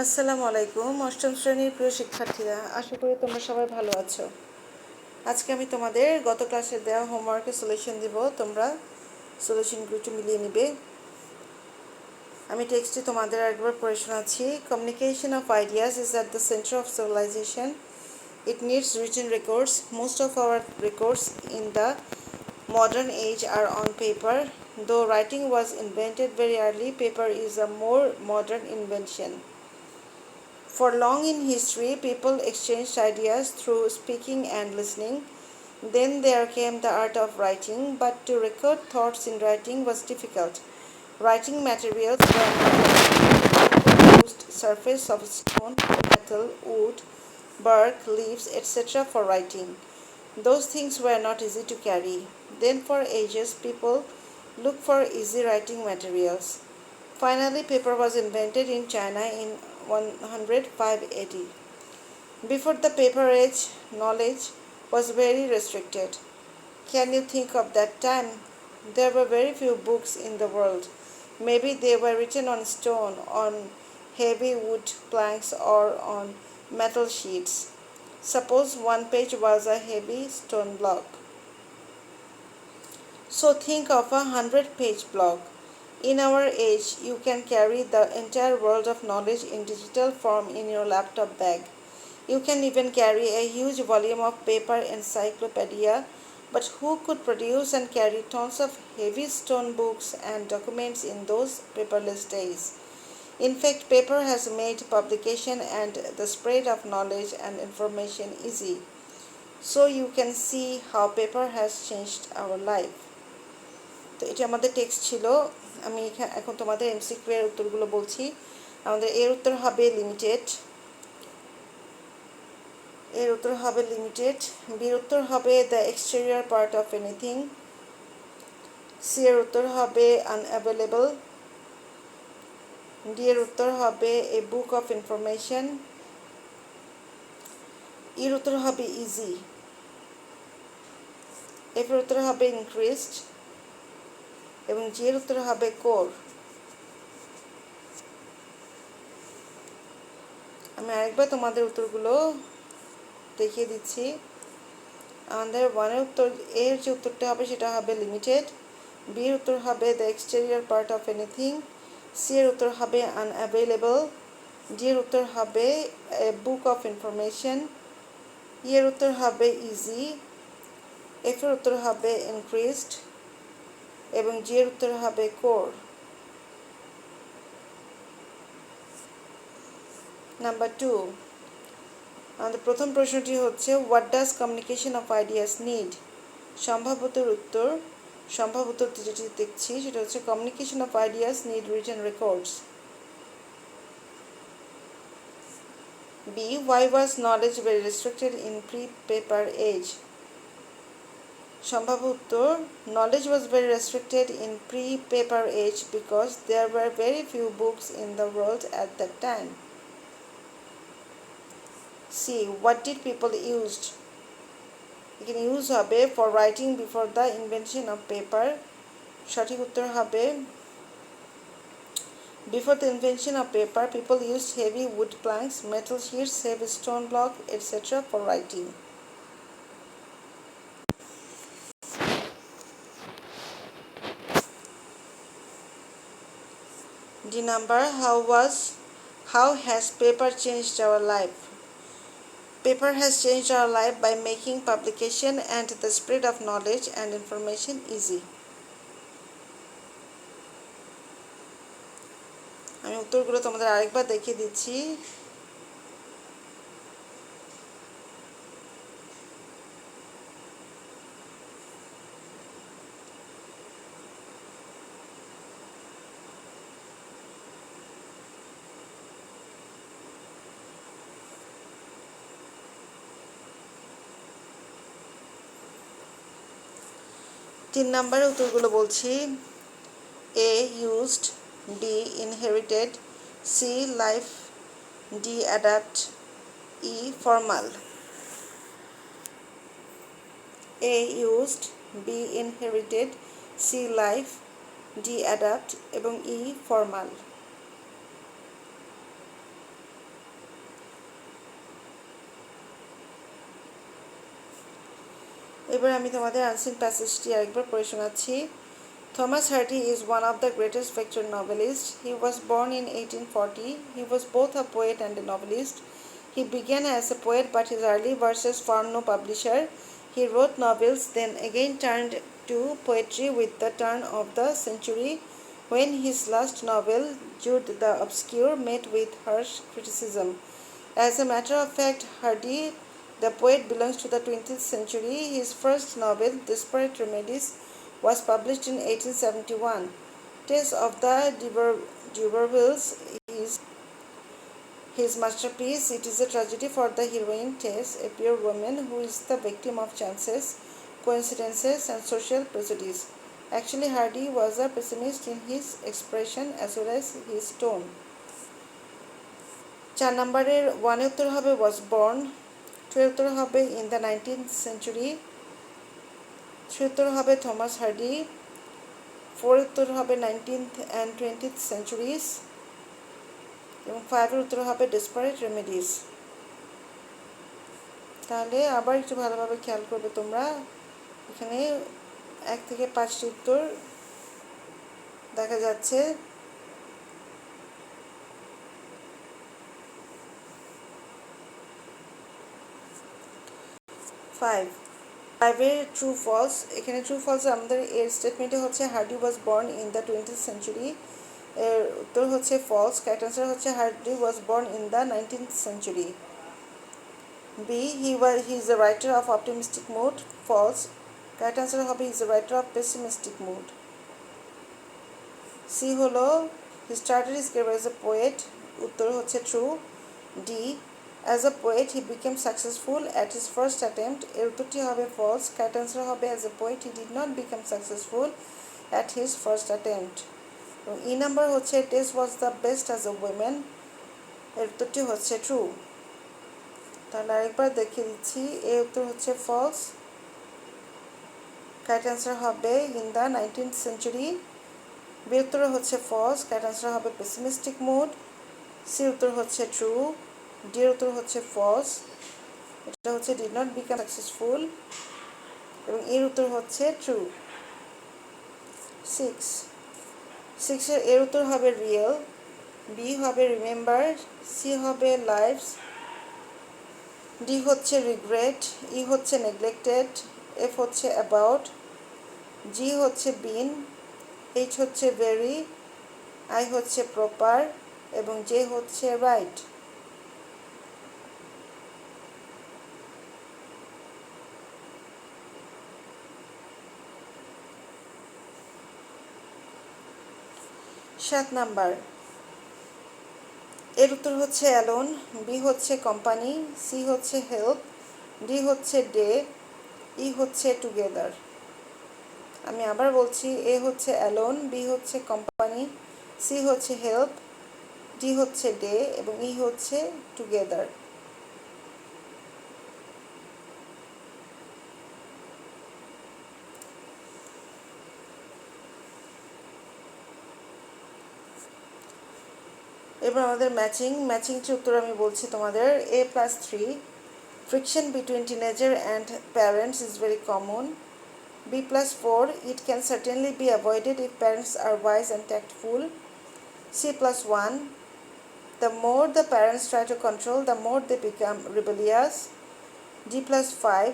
আসসালামু আলাইকুম অষ্টম শ্রেণীর প্রিয় শিক্ষার্থীরা, আশা করি তোমরা সবাই ভালো আছো। আজকে আমি তোমাদের গত ক্লাসে দেওয়া হোমওয়ার্কের সলিউশন দিব, তোমরা সলিউশনগুলো একটু মিলিয়ে নিবে। আমি টেক্সটে তোমাদের একবার পড়ে শোনাচ্ছি। Communication of ideas is at the centre of civilisation. It needs written records. Most of our records in the modern age are on paper. Though writing was invented very early, paper is a more modern invention. For long in history, people exchanged ideas through speaking and listening. Then there came the art of writing, but to record thoughts in writing was difficult. Writing materials were not used surface of stone, metal, wood, bark, leaves, etc. for writing. Those things were not easy to carry. Then for ages, people looked for easy writing materials. Finally, paper was invented in China in 105 AD. Before the paper age, knowledge was very restricted. Can you think of that time? There were very few books in the world. Maybe they were written on stone, on heavy wood planks, or on metal sheets. Suppose one page was a heavy stone block. So think of a 100-page block. In our age, you can carry the entire world of knowledge in digital form in your laptop bag. You can even carry a huge volume of paper encyclopedia, but who could produce and carry tons of heavy stone books and documents in those paperless days? In fact, paper has made publication and the spread of knowledge and information easy. So you can see how paper has changed our life. তো এটা আমাদের text ছিল। আমি এখন তোমাদের MCQ এর উত্তরগুলো বলছি। আমাদের এর উত্তর হবে লিমিটেড, এর উত্তর হবে লিমিটেড, বির উত্তর হবে the exterior part of anything, C এর উত্তর হবে আনঅ্যাভেলেবল, ডি এর উত্তর হবে এ বুক অফ ইনফরমেশন, ইর উত্তর হবে ইজি, এফ এর উত্তর হবে ইনক্রিজড এবং জি এর উত্তর হবে কোর। আমি আরেকবার তোমাদের উত্তরগুলো দেখিয়ে দিচ্ছি। আমাদের ওয়ানের উত্তর, এর যে উত্তরটা হবে সেটা হবে লিমিটেড, বির উত্তর হবে the exterior part of anything, C এর উত্তর হবে আনঅ্যাভেলেবল, ডি এর উত্তর হবে এ বুক অফ ইনফরমেশন, ই এর উত্তর হবে ইজি, এফ এর উত্তর হবে ইনক্রিজড এবং জি এর উত্তর হবে কোর। নাম্বার 2, আমাদের প্রথম প্রশ্নটি হচ্ছে what does communication of ideas need? সম্ভাব্যতার উত্তর, সম্ভাব্যত যেটি দেখছি সেটা হচ্ছে communication of ideas need written records. B, why was knowledge very restricted in pre paper age? সম্ভাব্য উত্তর, knowledge was very restricted in pre paper age because there were very few books in the world at that time. C, what did people used? এখানে use হবে for writing before the invention of paper. সঠিক উত্তর হবে before the invention of paper, people used heavy wood planks, metal sheets, heavy stone block, etc. for writing. D number, how has paper changed our life? Paper has changed our life by making publication and the spread of knowledge and information easy. আমি উত্তরগুলো তোমাদের আরেকবার দেখিয়ে দিচ্ছি। তিন নম্বরের উত্তরগুলো বলছি। A used, B inherited, C life, D adapt, E formal. A used, B inherited, C life, D adapt এবং ই ফর্মাল। এবার আমি তোমাদের আনসিন প্যাসেজটি আরেকবার পড়ে শোনাচ্ছি। Thomas Hardy is one of the greatest fiction novelists. He was born in 1840. He was both a poet and a novelist. He began as a poet, but his early verses found no publisher. He wrote novels, then again turned to poetry with the turn of the century, when his last novel, Jude the Obscure, met with harsh criticism. As a matter of fact, Hardy, the poet, belongs to the 20th century. His first novel, Desperate Remedies, was published in 1871. Tales of the D'Urbervilles is his masterpiece. It is a tragedy for the heroine Tess, a pure woman who is the victim of chances, coincidences, and social prejudice. Actually, Hardy was a pessimist in his expression as well as his tone. 4 নম্বরের 1 উত্তর হবে was born, 2 উত্তর হবে in the 19th century, 3 উত্তর হবে Thomas hardy, 4 উত্তর হবে 19th and 20th centuries, এবং 5 এর উত্তর হবে ডেসপারেট রেমেডিস। তাহলে আবার একটু ভালোভাবে খেয়াল করবে তোমরা, এখানে 1 থেকে 5টি উত্তর দেখা যাচ্ছে। 5 এর ট্রু ফলস, এখানে ট্রু ফলস আমাদের এর স্টেটমেন্টে হচ্ছে Hardy was born in the 20th century, এর উত্তর হচ্ছে ফলস। কারেক্ট আনসার হচ্ছে Hardy was born in the 19th century। B, he is a writer of optimistic mood, false. Correct answer হবে is a writer of pessimistic mood. C হলো he started his career as a poet, উত্তর হচ্ছে true. D, as a poet he became successful at his first attempt, এর উত্তরটি হবে false. Correct answer হবে as a poet he did not become successful at his first attempt। এবং E number হচ্ছে টেস was the best as a woman, এর উত্তরটি হচ্ছে true. তাহলে আরেকবার দেখিয়ে দিচ্ছি, এর উত্তর হচ্ছে ফলস। কারেক্ট আনসার হবে in the 19th century। B উত্তর হচ্ছে ফলস। কারেক্ট আনসার হবে পেসিমিস্টিক মুড। সি উত্তর হচ্ছে ট্রু। ডি এর উত্তর হচ্ছে ফলস, এটা হচ্ছে ডিড নট বিকাম সাকসেসফুল, এবং এর উত্তর হচ্ছে ট্রু। 6 এর উত্তর হবে রিয়েল। বি হবে রিমেম্বার, সি হবে লাইভস, ডি হচ্ছে রিগ্রেট, ই হচ্ছে নেগলেক্টেড, এফ হচ্ছে অ্যাবাউট, জি হচ্ছে বিন, এইচ হচ্ছে ভেরি, আই হচ্ছে প্রপার, এবং জে হচ্ছে রাইট। সাত নাম্বার, এর উত্তর হচ্ছে অ্যালোন, বি হচ্ছে কোম্পানি, সি হচ্ছে হেল্প, ডি হচ্ছে ডে, ই হচ্ছে টুগেদার। আমি আবার বলছি, এ হচ্ছে অ্যালোন, বি হচ্ছে কোম্পানি, সি হচ্ছে হেল্প, ডি হচ্ছে ডে, এবং ই হচ্ছে টুগেদার। এবার আমাদের ম্যাচিংটির উত্তর আমি বলছি তোমাদের। A+3, friction between teenager and parents is very common. B+4, it can certainly be avoided if parents are wise and tactful. C+1, the more the parents try to control, the more they become rebellious. D+5,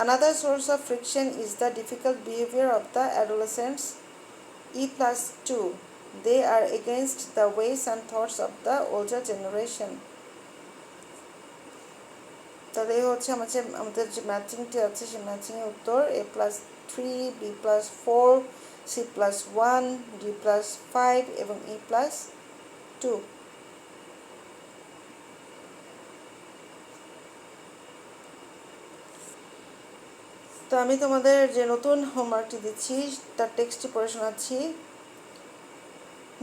another source of friction is the difficult behavior of the adolescents. E+2, they are against the ways and thoughts of the older generation. তাহলে এই হচ্ছে আমাদের যে ম্যাচিংটি আছে সেই ম্যাচিংয়ের উত্তর। A+3, B+4, C+1, D+5 এবং E+2। তো আমি তোমাদের যে নতুন হোমওয়ার্কটি দিচ্ছি তার টেক্সটটি পড়ে শোনাচ্ছি।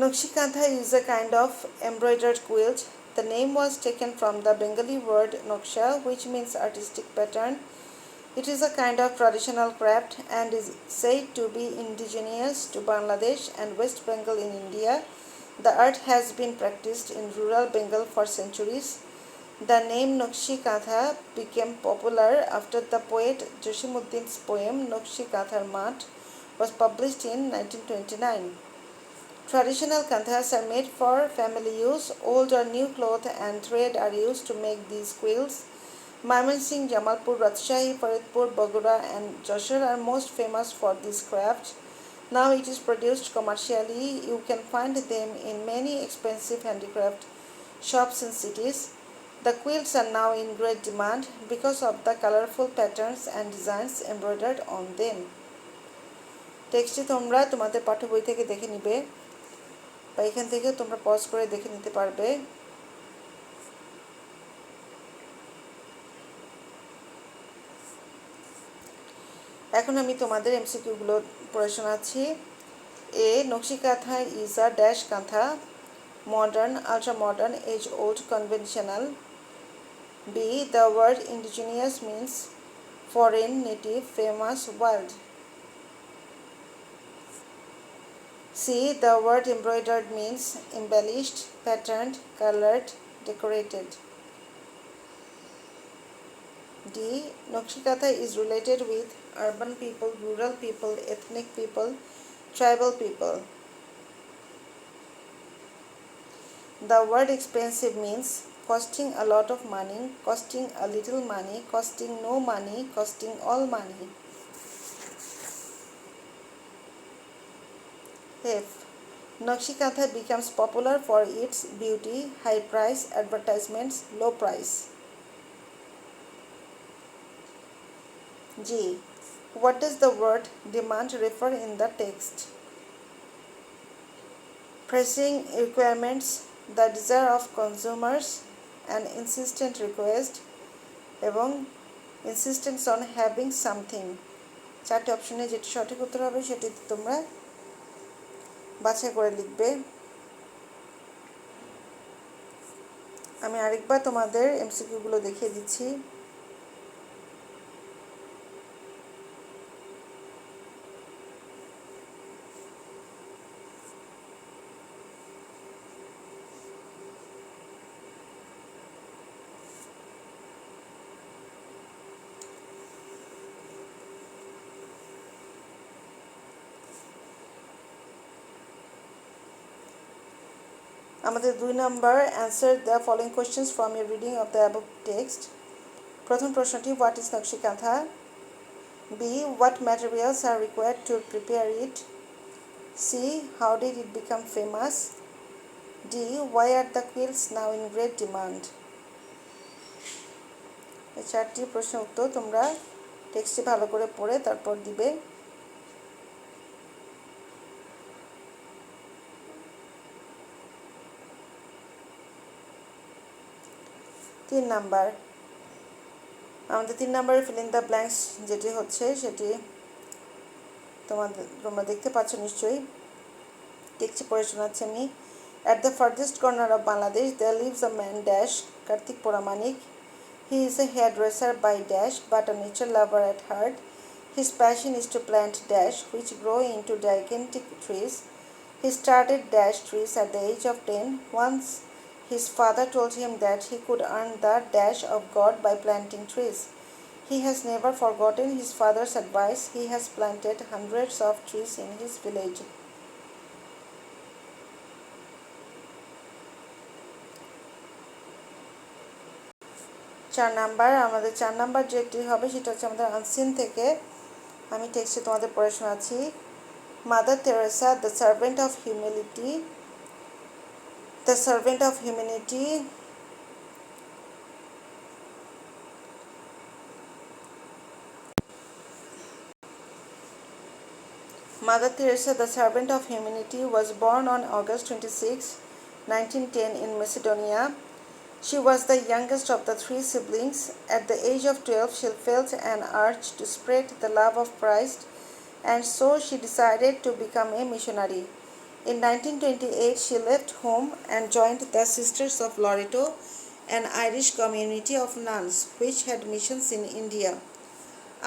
Nakshikantha is a kind of embroidered quilt. The name was taken from the Bengali word noksha, which means artistic pattern. It is a kind of traditional craft and is said to be indigenous to Bangladesh and West Bengal in India. The art has been practiced in rural Bengal for centuries. The name Nakshi Katha became popular after the poet Jasimuddin's poem Nakshi Kathar Mat was published in 1929. Traditional kanthas are made for family use. Old or new cloth and thread are used to make these quilts. Mymensingh, Jamalpur, Rajshahi, Faridpur, Bagura and Jashore are most famous for this craft. Now it is produced commercially. You can find them in many expensive handicraft shops in cities. The quilts are now in great demand because of the colorful patterns and designs embroidered on them. টেক্সটটি তোমরা তোমাদের পাঠ্য বই থেকে দেখে নিবে বা এখান থেকে তোমরা পজ করে দেখে নিতে পারবে। এখন আমি তোমাদের এমসিকিউগুলো পড়ে শোনাচ্ছি। এ নকশি কাঁথা ইজ আ ড্যাশ কাঁথা, modern, ultra modern, age old, conventional. B. The word indigenous means foreign, native, famous, wild. C. The word embroidered means embellished, patterned, colored, decorated. D. Nakshikatha is related with urban people, rural people, ethnic people, tribal people. The word expensive means costing a lot of money, costing a little money, costing no money, costing all money. F. Nakshikatha becomes popular for its beauty, high price, advertisements, low price. G. What does the word demand refer in the text? Pressing requirements, the desire of consumers, an insistent request, এবং insistence on having something. চারটি অপশনে যেটি সঠিক উত্তর হবে সেটি তোমরা বাছাই করে লিখবে। আমি আরেকবার তোমাদের এমসিকিউগুলো দেখিয়ে দিচ্ছি। আমাদের 2 number answer the following questions from your reading of the above text. প্রথম প্রশ্নটি what is Nakshi Katha? B. What materials are required to prepare it? C. How did it become famous? D. Why are the quilts now in great demand? এই চারটি প্রশ্নের উত্তর তোমরা টেক্সটটি ভালো করে পড়ে তারপর দিবে। 3 নাম্বার আমাদের 3 নাম্বারে fill in the blanks যেটি হচ্ছে সেটি তোমরা দেখতে পাচ্ছ নিশ্চয়ই। টেক্সটটি পড়ে শোনাচ্ছি আমি। At the farthest corner of Bangladesh there lives a man dash Kartik Poramanik. He is a hairdresser by dash but a nature lover at heart. His passion is to plant dash which grow into gigantic trees. He started dash trees at the age of 10. Once his father told him that he could earn the dash of God by planting trees. He has never forgotten his father's advice. He has planted hundreds of trees in his village. আমাদের 4 number যেটি হবে সেটা হচ্ছে আমাদের unseen থেকে। আমি টেক্সটে তোমাদের পড়ে শোনাচ্ছি। Mother Teresa, the servant of humility, the servant of humanity, Mother Teresa, the servant of humanity, was born on August 26, 1910 in Macedonia. She was the youngest of the 3 siblings. At the age of 12, she felt an urge to spread the love of Christ, and so she decided to become a missionary. In 1928, she left home and joined the Sisters of Loreto, an Irish community of nuns which had missions in India.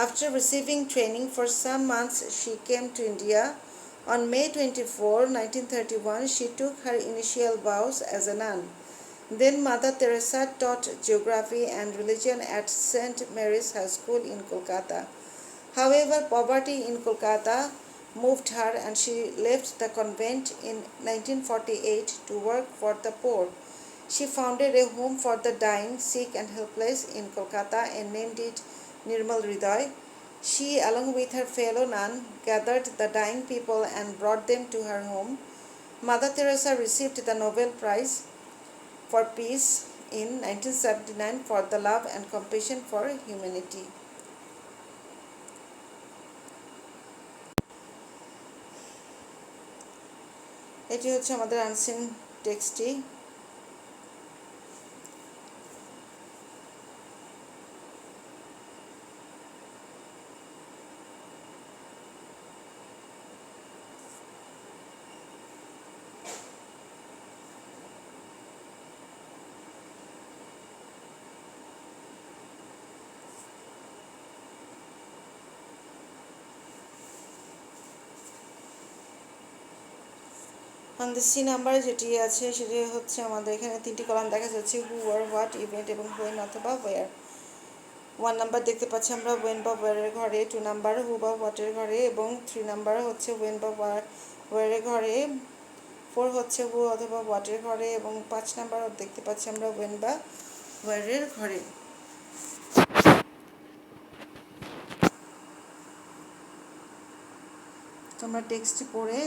After receiving training for some months, she came to India. On May 24, 1931, she took her initial vows as a nun. Then Mother Teresa taught geography and religion at St. Mary's High School in Kolkata. However, poverty in Kolkata moved her and she left the convent in 1948 to work for the poor. She founded a home for the dying, sick and helpless in Kolkata and named it Nirmal Hriday. She, along with her fellow nun, gathered the dying people and brought them to her home. Mother Teresa received the Nobel Prize for Peace in 1979 for the love and compassion for humanity. এটি হচ্ছে আমাদের unseen টেক্সটটি। On the sea নাম্বারে যেটি আছে সেটি হচ্ছে আমাদের এখানে তিনটি কলাম দেখা যাচ্ছে, হু, ওয়ার, হোয়াট, ইভেন্ট এবং হোয়েন অথবা ওয়ার। 1 নাম্বার দেখতে পাচ্ছি আমরা ওয়েন বা ওয়ারের ঘরে, 2 নাম্বার হু বা হোয়াটের ঘরে এবং 3 নাম্বার হচ্ছে ওয়েন বা ওয়ারের ঘরে, 4 হচ্ছে হু অথবা হোয়াটের ঘরে এবং 5 নাম্বার দেখতে পাচ্ছি আমরা ওয়েন বা ওয়ারের ঘরে। তোমরা টেক্সটটি পড়ে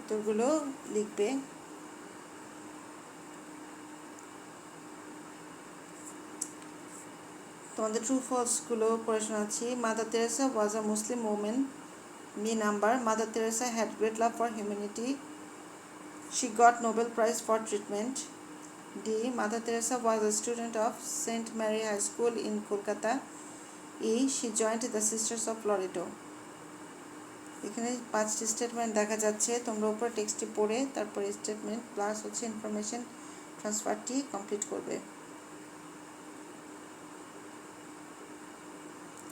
উত্তরগুলো লিখবে। তোমাদের ট্রু ফলসগুলো পড়ে শোনাচ্ছি। Mother Teresa was a Muslim women. B number, mother Teresa had great love for humanity. She got Nobel Prize for treatment. D. Mother Teresa was a student of St. Mary High School in Kolkata. E. She joined the Sisters of Loreto. এখানে 5টি statement দেখা যাচ্ছে। তোমরা উপরে টেক্সটটি পড়ে তারপরে statement plus হচ্ছে information ট্রান্সফারটি complete করবে।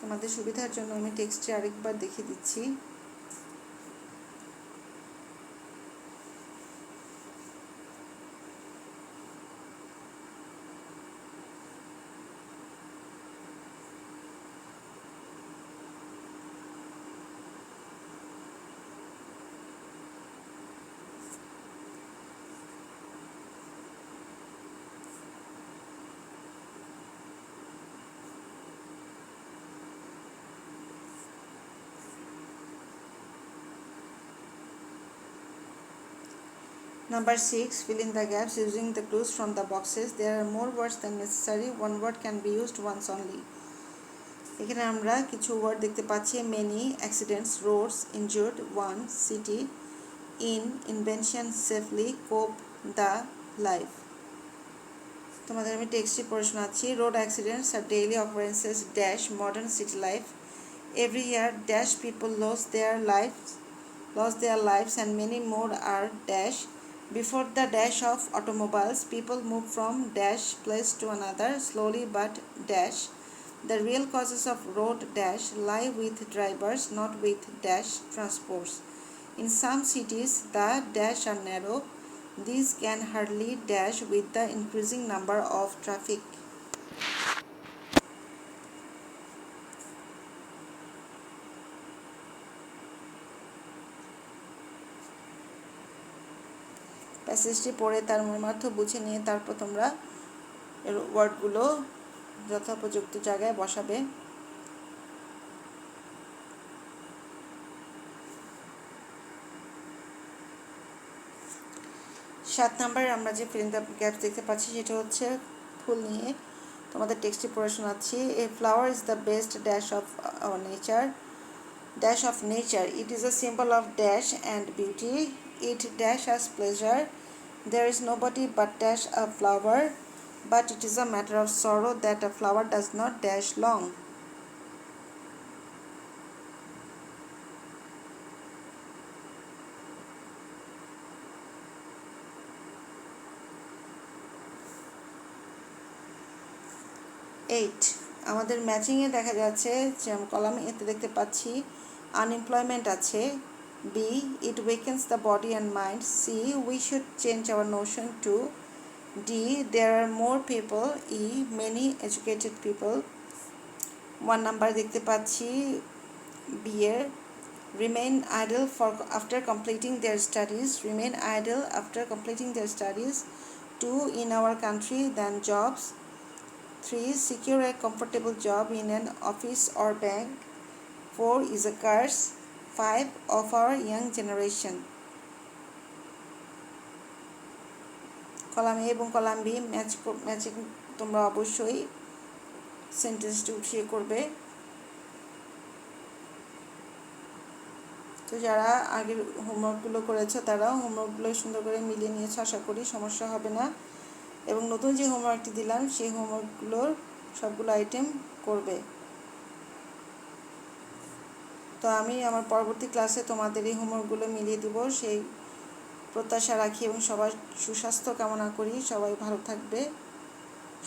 তোমাদের সুবিধার জন্য আমি টেক্সটটি আরেকবার দেখিয়ে দিচ্ছি। Number 6. Fill in the gaps using the clues from the boxes. There are more words than necessary. One word can be used once only. এখানে আমরা কিছু ওয়ার্ড দেখতে পাচ্ছি। Many, accidents, roads, injured, one, city, in, invention, safely, cope, the, life. তোমাদের আমি টেক্সটটি পড়ে শোনাচ্ছি। Road accidents are daily occurrences dash modern city life. Every year dash people lost their lives and many more are dash. Before the dash of automobiles, people move from dash place to another slowly but dash. The real causes of road dash lie with drivers, not with dash transports. In some cities, the dash are narrow. These can hardly dash with the increasing number of traffic. প্যাসেজটি পড়ে তার মর্মার্থ বুঝে নিয়ে তারপর তোমরা এর ওয়ার্ডগুলো যথোপযুক্ত জায়গায় বসাবে। 7 নাম্বারে আমরা যে ফিল ইন দ্য গ্যাপস দেখতে পাচ্ছি সেটা হচ্ছে ফুল নিয়ে। তোমাদের টেক্সটটি পড়ে শোনাচ্ছি। A flower is the best dash of our nature, dash of nature. It is a symbol of dash and beauty. It dash us pleasure. There is nobody but dash a flower, but it is a matter of sorrow that a flower does not dash long. আমাদের ম্যাচিংয়ে দেখা যাচ্ছে যে কলামে এতে দেখতে পাচ্ছি unemployment আছে। B, it weakens the body and mind. C, we should change our notion to D. There are more people. E. Many educated people. 1 number দেখতে পাচ্ছি B এর remain idle after completing their studies. Remain idle after completing their studies. 2. In our country than jobs. 3. Secure a comfortable job in an office or bank. 4. Is a curse. 5. Of our young generation. Column এ এবং column B matching তোমরা অবশ্যই সেন্টেন্সটি উঠিয়ে করবে। তো যারা আগের হোমওয়ার্কগুলো করেছো তারাও হোমওয়ার্কগুলো সুন্দর করে মিলিয়ে নিয়েছো, আশা করি সমস্যা হবে না। এবং নতুন যে হোমওয়ার্কটি দিলাম সেই হোমওয়ার্কগুলোর সবগুলো আইটেম করবে। তো আমি আমার পরবর্তী ক্লাসে তোমাদের এই হোমওয়ার্কগুলো মিলিয়ে দিব সেই প্রত্যাশা রাখি এবং সবার সুস্বাস্থ্য কামনা করি। সবাই ভালো থাকবে,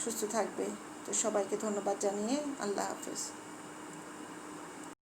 সুস্থ থাকবে। তো সবাইকে ধন্যবাদ জানিয়ে আল্লাহ হাফেজ।